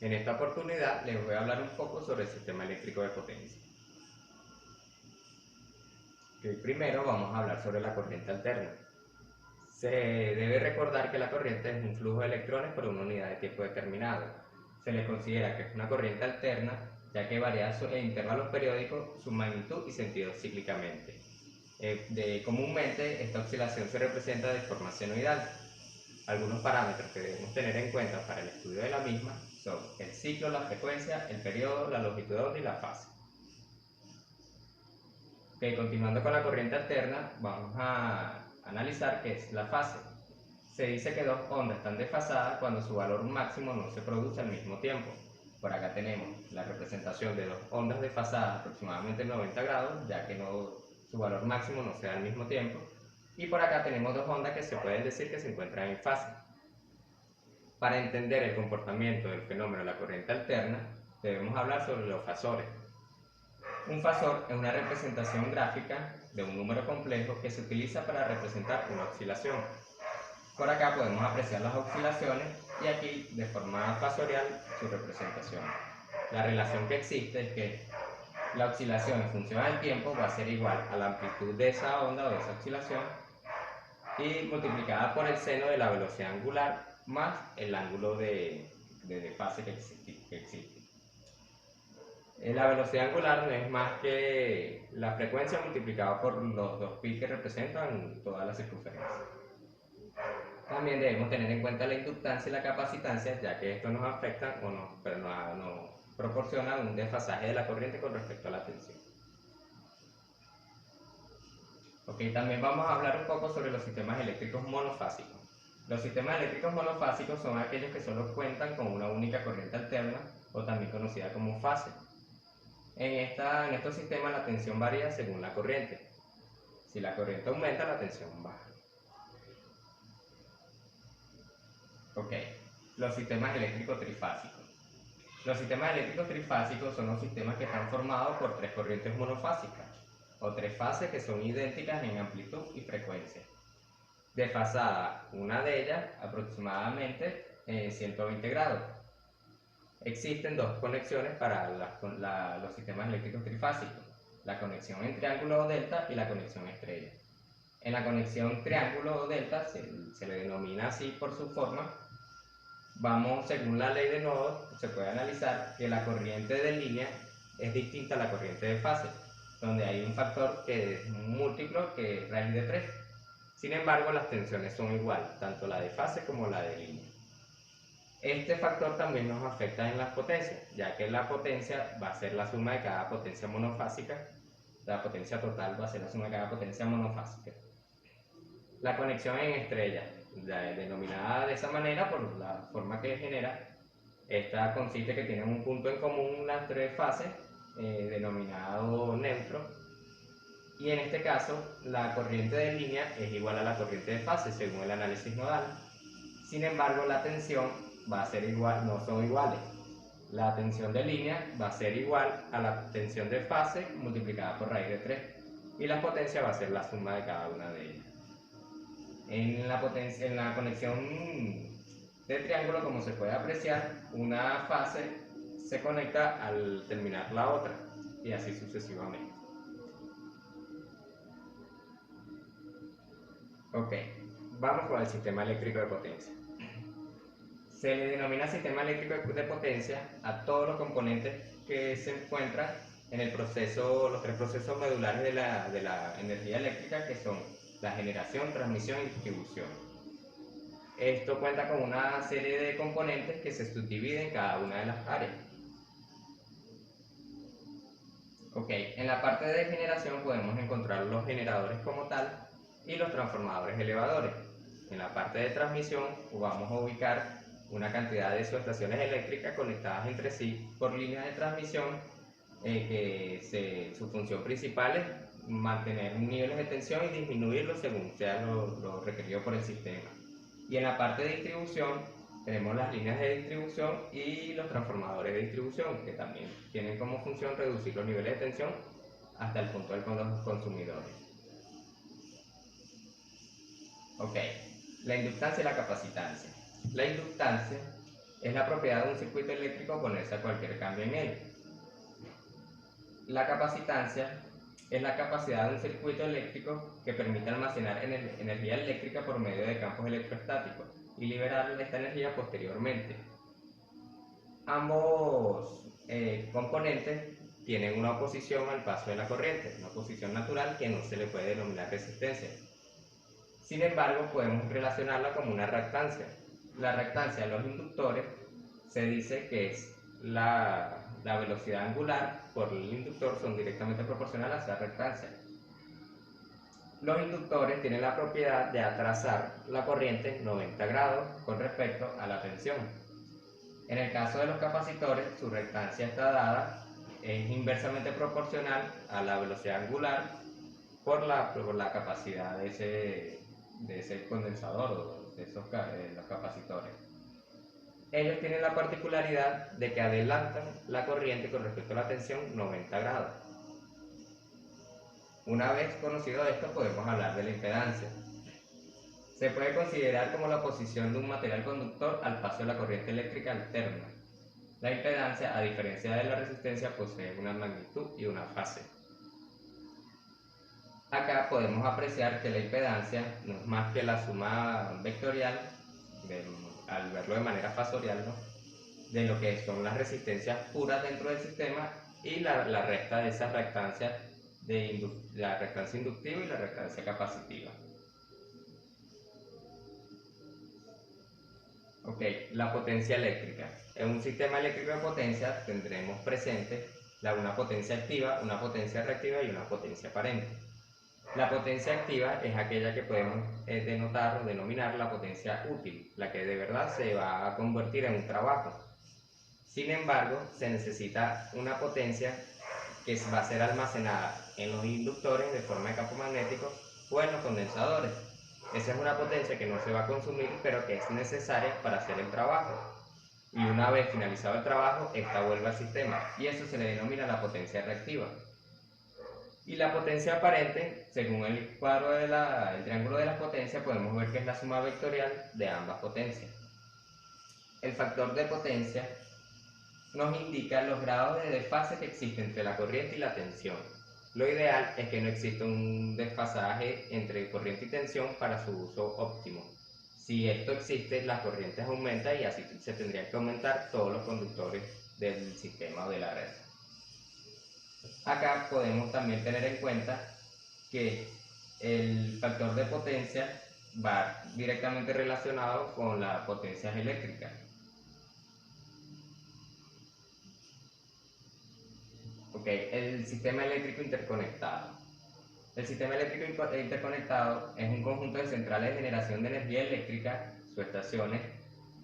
En esta oportunidad les voy a hablar un poco sobre el sistema eléctrico de potencia. Primero vamos a hablar sobre la corriente alterna. Se debe recordar que la corriente es un flujo de electrones por una unidad de tiempo determinado. Se le considera que es una corriente alterna ya que varía en intervalos periódicos su magnitud y sentido cíclicamente. Comúnmente esta oscilación se representa de forma senoidal. Algunos parámetros que debemos tener en cuenta para el estudio de la misma son el ciclo, la frecuencia, el periodo, la longitud de onda y la fase. Continuando con la corriente alterna, vamos a analizar qué es la fase. Se dice que dos ondas están desfasadas cuando su valor máximo no se produce al mismo tiempo. Por acá tenemos la representación de dos ondas desfasadas aproximadamente 90 grados, ya que su valor máximo no se da al mismo tiempo. Y por acá tenemos dos ondas que se pueden decir que se encuentran en fase. Para entender el comportamiento del fenómeno de la corriente alterna, debemos hablar sobre los fasores. Un fasor es una representación gráfica de un número complejo que se utiliza para representar una oscilación. Por acá podemos apreciar las oscilaciones y aquí de forma fasorial su representación. La relación que existe es que la oscilación en función del tiempo va a ser igual a la amplitud de esa onda o de esa oscilación y multiplicada por el seno de la velocidad angular más el ángulo de desfase que existe. La velocidad angular no es más que la frecuencia multiplicada por los dos pi que representan toda la circunferencia. También debemos tener en cuenta la inductancia y la capacitancia, ya que esto nos afecta pero nos proporciona un desfasaje de la corriente con respecto a la tensión. También vamos a hablar un poco sobre los sistemas eléctricos monofásicos. Los sistemas eléctricos monofásicos son aquellos que solo cuentan con una única corriente alterna, o también conocida como fase. En estos sistemas la tensión varía según la corriente. Si la corriente aumenta, la tensión baja. Los sistemas eléctricos trifásicos. Los sistemas eléctricos trifásicos son los sistemas que están formados por tres corrientes monofásicas, o tres fases que son idénticas en amplitud y frecuencia. Desfasada una de ellas aproximadamente 120 grados. Existen dos conexiones para los sistemas eléctricos trifásicos, la conexión en triángulo o delta y la conexión estrella. En la conexión triángulo o delta se le denomina así por su forma. Según la ley de nodos, se puede analizar que la corriente de línea es distinta a la corriente de fase, donde hay un factor que es un múltiplo que es raíz de 3. Sin embargo, las tensiones son iguales, tanto la de fase como la de línea. Este factor también nos afecta en las potencias, ya que la potencia va a ser la suma de cada potencia monofásica. La potencia total va a ser la suma de cada potencia monofásica. La conexión en estrella, denominada de esa manera por la forma que genera, esta consiste que tienen un punto en común las tres fases, denominado neutro, y en este caso la corriente de línea es igual a la corriente de fase según el análisis nodal. Sin embargo, la tensión va a ser igual, no son iguales. La tensión de línea va a ser igual a la tensión de fase multiplicada por raíz de 3 y la potencia va a ser la suma de cada una de ellas. En la conexión de triángulo, como se puede apreciar, una fase se conecta al terminar la otra y así sucesivamente. Vamos con el sistema eléctrico de potencia. Se le denomina sistema eléctrico de potencia a todos los componentes que se encuentran en los tres procesos medulares de la energía eléctrica, que son la generación, transmisión y distribución. Esto cuenta con una serie de componentes que se subdividen en cada una de las áreas. En la parte de generación podemos encontrar los generadores como tal y los transformadores elevadores. En la parte de transmisión vamos a ubicar una cantidad de subestaciones eléctricas conectadas entre sí por líneas de transmisión, su función principal es mantener niveles de tensión y disminuirlos según sea lo requerido por el sistema. Y en la parte de distribución tenemos las líneas de distribución y los transformadores de distribución, que también tienen como función reducir los niveles de tensión hasta el punto del consumidores. La inductancia y la capacitancia. La inductancia Es la propiedad de un circuito eléctrico oponerse a cualquier cambio en él. La capacitancia es la capacidad de un circuito eléctrico que permite almacenar energía eléctrica por medio de campos electrostáticos y liberar esta energía posteriormente. Ambos componentes tienen una oposición al paso de la corriente, una oposición natural que no se le puede denominar resistencia. Sin embargo, podemos relacionarla como una reactancia. La reactancia de los inductores se dice que es la velocidad angular por el inductor son directamente proporcionales a esa reactancia. Los inductores tienen la propiedad de atrasar la corriente 90 grados con respecto a la tensión. En el caso de los capacitores, su reactancia está dada, es inversamente proporcional a la velocidad angular por la capacidad de ese condensador o de los capacitores. Ellos tienen la particularidad de que adelantan la corriente con respecto a la tensión 90 grados. Una vez conocido esto, podemos hablar de la impedancia. Se puede considerar como la oposición de un material conductor al paso de la corriente eléctrica alterna. La impedancia, a diferencia de la resistencia, posee una magnitud y una fase. Acá podemos apreciar que la impedancia no es más que la suma vectorial, al verlo de manera fasorial, ¿no?, de lo que son las resistencias puras dentro del sistema y la resta de esas reactancias, la reactancia inductiva y la reactancia capacitiva. Ok, la potencia eléctrica. En un sistema eléctrico de potencia tendremos presente una potencia activa, una potencia reactiva y una potencia aparente. La potencia activa es aquella que podemos denotar o denominar la potencia útil, la que de verdad se va a convertir en un trabajo. Sin embargo, se necesita una potencia que va a ser almacenada en los inductores de forma de campo magnético o en los condensadores. Esa es una potencia que no se va a consumir, pero que es necesaria para hacer el trabajo. Y una vez finalizado el trabajo, esta vuelve al sistema, y eso se le denomina la potencia reactiva. Y la potencia aparente, según el cuadro del triángulo de las potencias, podemos ver que es la suma vectorial de ambas potencias. El factor de potencia nos indica los grados de desfase que existen entre la corriente y la tensión. Lo ideal es que no exista un desfasaje entre corriente y tensión para su uso óptimo. Si esto existe, las corrientes aumentan y así se tendrían que aumentar todos los conductores del sistema o de la red. Acá podemos también tener en cuenta que el factor de potencia va directamente relacionado con las potencias eléctricas. Ok, el sistema eléctrico interconectado. El sistema eléctrico interconectado es un conjunto de centrales de generación de energía eléctrica, subestaciones,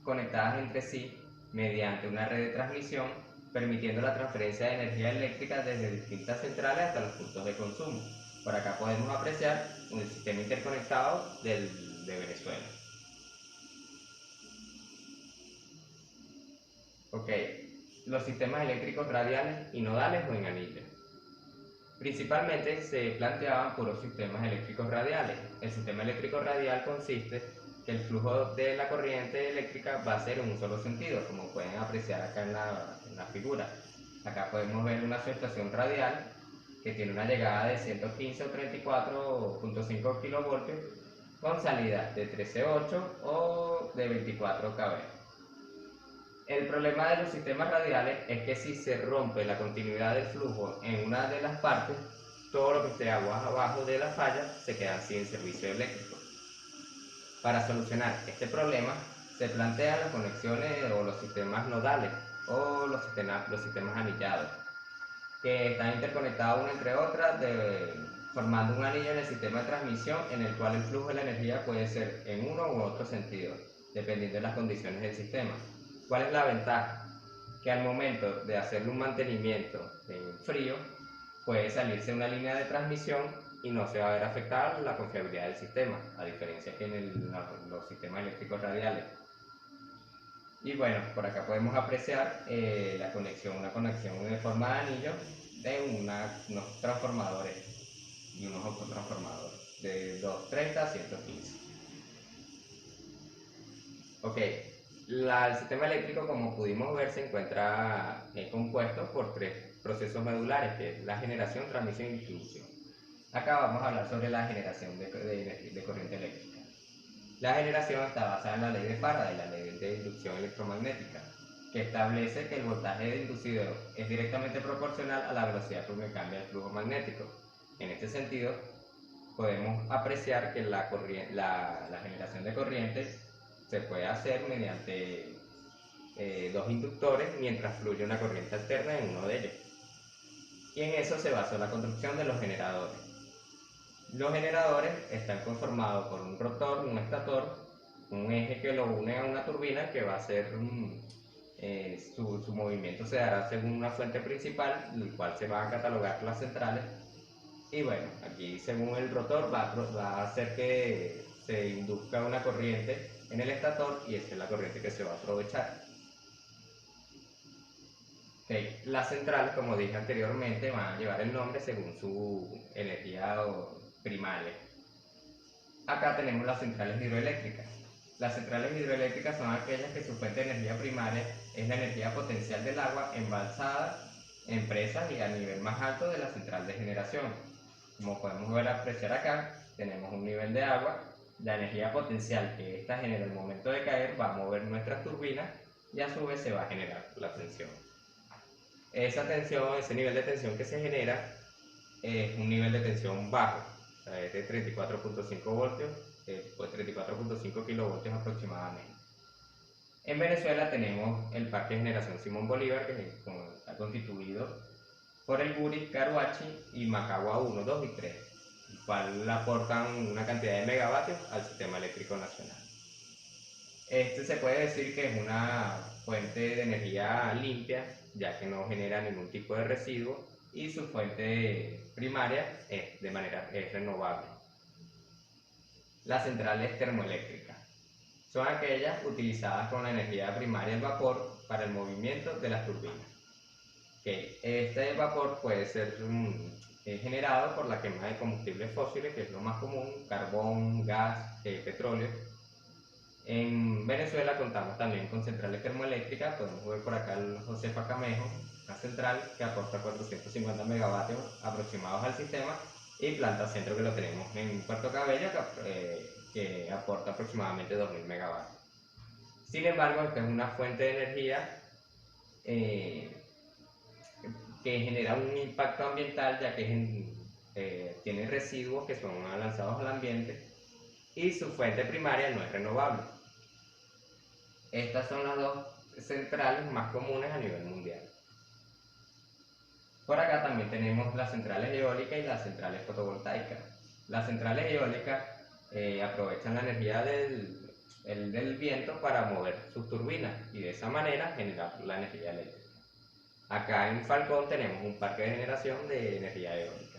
conectadas entre sí mediante una red de transmisión, permitiendo la transferencia de energía eléctrica desde distintas centrales hasta los puntos de consumo. Por acá podemos apreciar un sistema interconectado de Venezuela. Ok, los sistemas eléctricos radiales y nodales o en anillo. Principalmente se planteaban puros sistemas eléctricos radiales. El sistema eléctrico radial consiste que el flujo de la corriente eléctrica va a ser en un solo sentido, como pueden apreciar acá en la figura. Acá podemos ver una subestación radial que tiene una llegada de 115 o 34.5 kilovoltios con salida de 13.8 o de 24 kV. El problema de los sistemas radiales es que si se rompe la continuidad del flujo en una de las partes, todo lo que esté abajo de la falla se queda sin servicio eléctrico. Para solucionar este problema, se plantean las conexiones o los sistemas nodales o los sistemas anillados, que están interconectados una entre otras, formando un anillo en el sistema de transmisión en el cual el flujo de la energía puede ser en uno u otro sentido, dependiendo de las condiciones del sistema. ¿Cuál es la ventaja? Que al momento de hacerle un mantenimiento en frío, puede salirse una línea de transmisión y no se va a ver afectada la confiabilidad del sistema, a diferencia que en los sistemas eléctricos radiales. Y bueno, por acá podemos apreciar una conexión de forma de anillo de unos transformadores y unos autotransformadores de 230 a 115. Ok, El sistema eléctrico, como pudimos ver, se encuentra compuesto por tres procesos medulares, que es la generación, transmisión y distribución. Acá vamos a hablar sobre la generación de corriente eléctrica. La generación está basada en la ley de Faraday, la ley de inducción electromagnética, que establece que el voltaje inducido es directamente proporcional a la velocidad con que cambia el flujo magnético. En este sentido, podemos apreciar que la generación de corriente se puede hacer mediante dos inductores mientras fluye una corriente alterna en uno de ellos. Y en eso se basó la construcción de los generadores. Los generadores están conformados por un rotor, un estator, un eje que lo une a una turbina que va a ser su movimiento se dará según una fuente principal, el cual se va a catalogar las centrales. Y bueno, aquí según el rotor va a hacer que se induzca una corriente en el estator y esa es la corriente que se va a aprovechar. Okay. Las centrales, como dije anteriormente, van a llevar el nombre según su energía primaria. Acá tenemos las centrales hidroeléctricas. Las centrales hidroeléctricas son aquellas que su fuente de energía primaria es la energía potencial del agua embalsada en presas y a nivel más alto de la central de generación. Como podemos ver apreciar acá, tenemos un nivel de agua, la energía potencial que ésta genera al momento de caer va a mover nuestras turbinas y a su vez se va a generar la tensión. Esa tensión, ese nivel de tensión que se genera es un nivel de tensión bajo, o sea, es de 34.5 voltios, pues 34.5 kilovoltios aproximadamente. En Venezuela tenemos el Parque de Generación Simón Bolívar, que está constituido por el Guri, Caruachi y Macagua 1, 2 y 3, el cual aportan una cantidad de megavatios al sistema eléctrico nacional. Este se puede decir que es una fuente de energía limpia, ya que no genera ningún tipo de residuo y su fuente primaria es renovable. Las centrales termoeléctricas son aquellas utilizadas con la energía primaria del vapor para el movimiento de las turbinas. Este vapor puede ser generado por la quema de combustibles fósiles, que es lo más común, carbón, gas, petróleo. En Venezuela contamos también con centrales termoeléctricas, podemos ver por acá el Josefa Camejo, una central que aporta 450 megavatios aproximados al sistema, y Planta Centro, que lo tenemos en Puerto Cabello, que aporta aproximadamente 2000 megavatios. Sin embargo, esta es una fuente de energía que genera un impacto ambiental, ya que tiene residuos que son lanzados al ambiente y su fuente primaria no es renovable. Estas son las dos centrales más comunes a nivel mundial. Por acá también tenemos las centrales eólicas y las centrales fotovoltaicas. Las centrales eólicas aprovechan la energía del viento para mover sus turbinas y de esa manera generar la energía eléctrica. Acá en Falcón tenemos un parque de generación de energía eólica.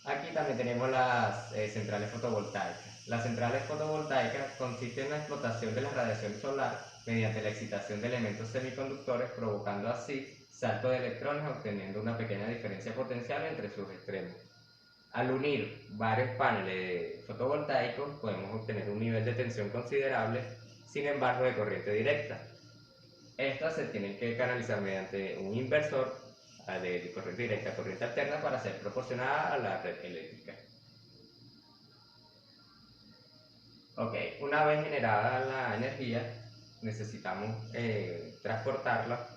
Aquí también tenemos las centrales fotovoltaicas. Las centrales fotovoltaicas consisten en la explotación de la radiación solar mediante la excitación de elementos semiconductores, provocando así saltos de electrones, obteniendo una pequeña diferencia potencial entre sus extremos. Al unir varios paneles fotovoltaicos podemos obtener un nivel de tensión considerable, sin embargo de corriente directa. Estas se tienen que canalizar mediante un inversor de corriente directa a corriente alterna para ser proporcionada a la red eléctrica. Ok, una vez generada la energía, necesitamos transportarla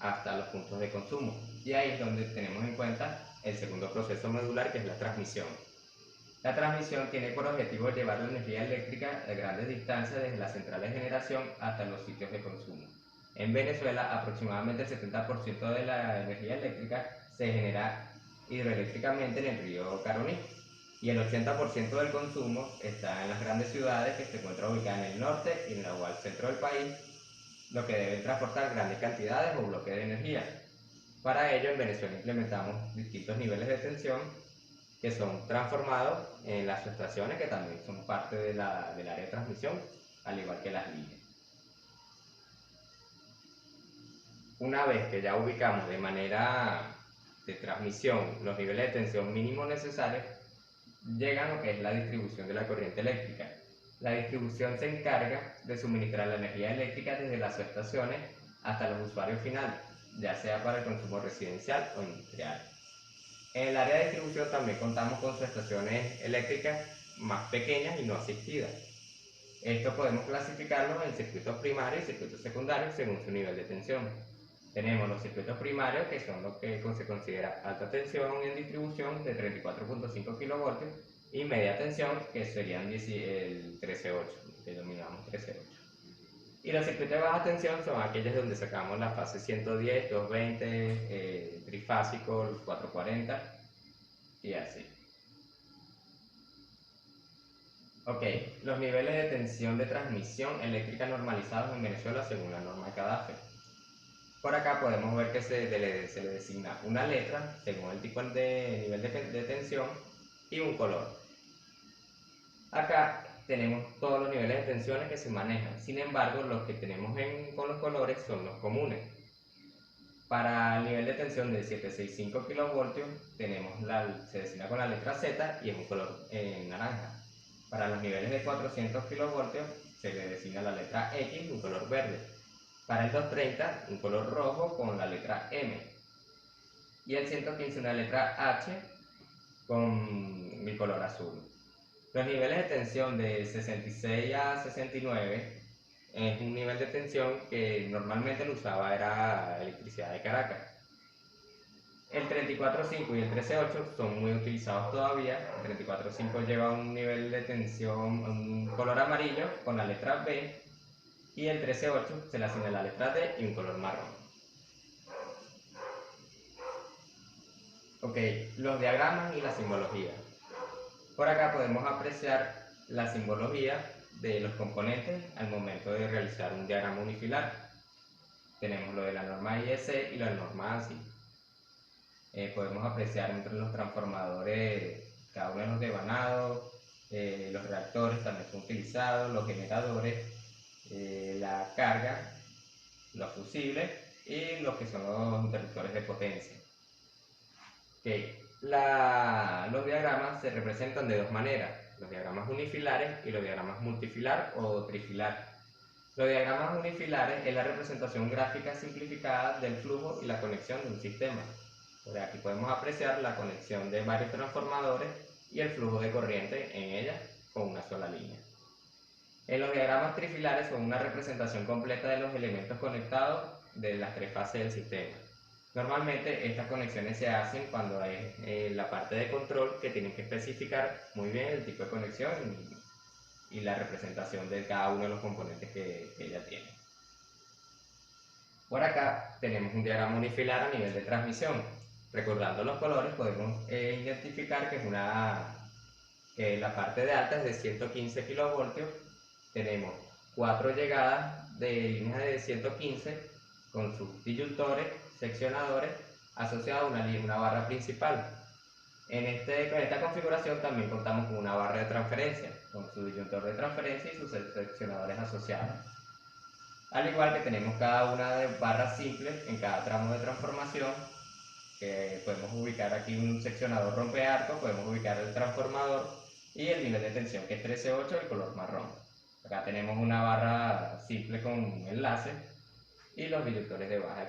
hasta los puntos de consumo. Y ahí es donde tenemos en cuenta el segundo proceso medular, que es la transmisión. La transmisión tiene por objetivo llevar la energía eléctrica a grandes distancias desde las centrales de generación hasta los sitios de consumo. En Venezuela, aproximadamente el 70% de la energía eléctrica se genera hidroeléctricamente en el río Caroní y el 80% del consumo está en las grandes ciudades que se encuentran ubicadas en el norte y en el centro del país, lo que deben transportar grandes cantidades o bloques de energía. Para ello, en Venezuela implementamos distintos niveles de tensión que son transformados en las subestaciones, que también son parte del área de transmisión, al igual que las líneas. Una vez que ya ubicamos de manera de transmisión los niveles de tensión mínimos necesarios, llegan lo que es la distribución de la corriente eléctrica. La distribución se encarga de suministrar la energía eléctrica desde las subestaciones hasta los usuarios finales, ya sea para el consumo residencial o industrial. En el área de distribución también contamos con subestaciones eléctricas más pequeñas y no asistidas. Esto podemos clasificarlo en circuitos primarios y circuitos secundarios según su nivel de tensión. Tenemos los circuitos primarios, que son los que se considera alta tensión en distribución de 34.5 kV, y media tensión, que serían el 13.8, que denominamos 13.8. Y los circuitos de baja tensión son aquellos donde sacamos la fase 110, 220, trifásico, los 440 y así. Ok, los niveles de tensión de transmisión eléctrica normalizados en Venezuela según la norma CADAFE. Por acá podemos ver que se le designa una letra según el tipo de nivel de tensión y un color. Acá tenemos todos los niveles de tensiones que se manejan, sin embargo los que tenemos con los colores son los comunes. Para el nivel de tensión de 765 kV se designa con la letra Z y es un color naranja. Para los niveles de 400 kV se le designa la letra X, un color verde. Para el 230, un color rojo con la letra M. Y el 115, una letra H con el color azul. Los niveles de tensión de 66 a 69 es un nivel de tensión que normalmente lo usaba era Electricidad de Caracas. El 34.5 y el 13.8 son muy utilizados todavía. El 34.5 lleva un nivel de tensión, un color amarillo con la letra B, y el 13.8 se le asigna la letra D y un color marrón. Ok, los diagramas y la simbología. Por acá podemos apreciar la simbología de los componentes al momento de realizar un diagrama unifilar. Tenemos lo de la norma IEC y la norma ANSI. Podemos apreciar entre los transformadores cada uno de los devanados, los reactores también son utilizados, los generadores, la carga, los fusibles y los que son los interruptores de potencia. Okay. Los diagramas se representan de dos maneras, los diagramas unifilares y los diagramas multifilar o trifilar. Los diagramas unifilares es la representación gráfica simplificada del flujo y la conexión de un sistema. Aquí podemos apreciar la conexión de varios transformadores y el flujo de corriente en ellas con una sola línea. En los diagramas trifilares son una representación completa de los elementos conectados de las tres fases del sistema. Normalmente estas conexiones se hacen cuando es la parte de control que tienen que especificar muy bien el tipo de conexión y la representación de cada uno de los componentes que ella tiene. Por acá tenemos un diagrama unifilar a nivel de transmisión. Recordando los colores podemos identificar que la parte de alta es de 115 kV. Tenemos 4 llegadas de líneas de 115 con sus disyuntores, seccionadores, asociados a una barra principal. Con esta configuración también contamos con una barra de transferencia, con su disyuntor de transferencia y sus seccionadores asociados. Al igual que tenemos cada una de barras simples en cada tramo de transformación, que podemos ubicar aquí un seccionador rompearco, podemos ubicar el transformador y el nivel de tensión que es 13.8, el color marrón. Acá tenemos una barra simple con enlace y los disyuntores de baja